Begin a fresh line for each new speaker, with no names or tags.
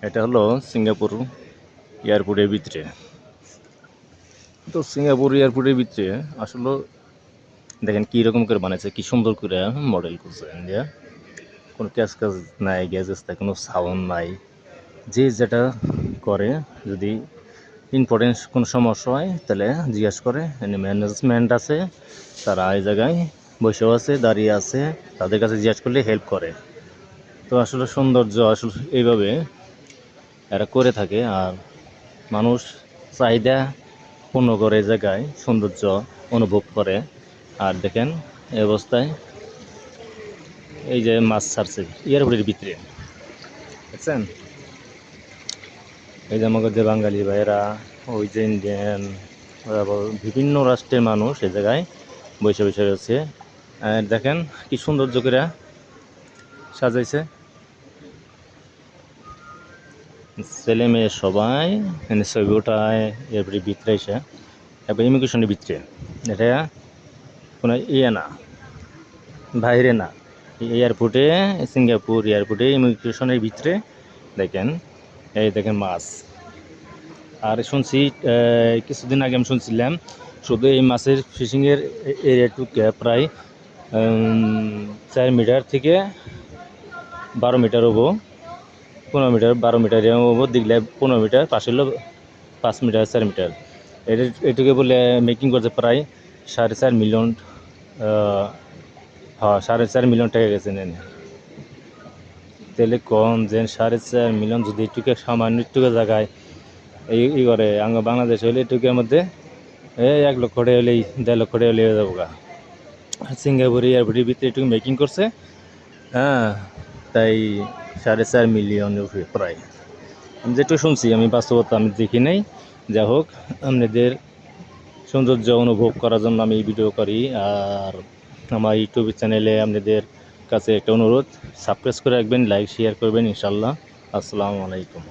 এটা হলো সিঙ্গাপুর এয়ারপোর্টের ভিতরে। তো সিঙ্গাপুর এয়ারপোর্টের ভিতরে আসলে দেখেন কীরকম করে বানাইছে, কি সুন্দর করে মডেল করছে ইন্ডিয়া। কোনো কাজ নাই, গ্যাজেস নাই, কোনো সাউন্ড নাই। যে যেটা করে, যদি ইম্পর্টেন্ট কোনো সমস্যা হয় তাহলে জিজ্ঞেস করে। ম্যানেজমেন্ট আছে, তারা এই জায়গায় বসেও আছে, দাঁড়িয়ে আছে, তাদের কাছে জিজ্ঞেস করলে হেল্প করে। তো আসলে সৌন্দর্য আসলে এইভাবে এরা করে থাকে। আর মানুষ চাহিদা পূর্ণ করে জায়গায় সৌন্দর্য অনুভব করে। আর দেখেন এই অবস্থায় এই যে মাছ ছাড়ছে এয়ারপোর্টের ভিতরে, দেখছেন? এই যে আমাদের যে বাঙালি ভাইয়েরা, ওই যে ইন্ডিয়ান, বিভিন্ন রাষ্ট্রের মানুষ এই জায়গায় বসে বসে রয়েছে। আর দেখেন কি সৌন্দর্য করে সাজাইছে। ছেলে মেয়ে সবাই এনে ছবি ওঠায় এয়ারপোর্টের ভিতরে এসে, এবার ইমিগ্রেশনের ভিতরে। এটা কোনো ইয়ে না, বাইরে না, এয়ারপোর্টে, সিঙ্গাপুর এয়ারপোর্টে ইমিগ্রেশনের ভিতরে। দেখেন এই দেখেন মাছ। আর শুনছি কিছুদিন আগে আমি শুনছিলাম শুধু এই মাছের ফিশিংয়ের এরিয়াটুকু প্রায় 4 মিটার থেকে 12 মিটার হবো, 15 মিটার 12 মিটার হবো, দেখলে 15 মিটার, পাশে হলো 5 মিটার 4 মিটার। এটুকু বলে মেকিং করছে প্রায় 4.5 মিলিয়ন। হ্যাঁ, 4.5 মিলিয়ন টাকা গেছে নেন। তাহলে কম যে 4.5 মিলিয়ন যদি একটুকু সামান্য একটুকু জায়গায় এই করে বাংলাদেশ হলে এটুকুর মধ্যে এই 1 লক্ষ টাকা হলেই 1.5 লক্ষ টাকা হলে যাবো গা। সিঙ্গাপুর এয়ারপোর্টের ভিতরে একটু মেকিং করছে, হ্যাঁ, তাই 4.5 মিলিয়ন প্রায়। আমি যেটুকু শুনছি, আমি বাস্তবতা আমি দেখি নাই। যা হোক, আপনাদের সৌন্দর্য অনুভব করার জন্য আমি এই ভিডিও করি। আর আমার ইউটিউব চ্যানেলে আপনাদের কাছে একটা অনুরোধ, সাবস্ক্রাইব করে রাখবেন, লাইক শেয়ার করবেন ইনশাল্লাহ। আসসালামু আলাইকুম।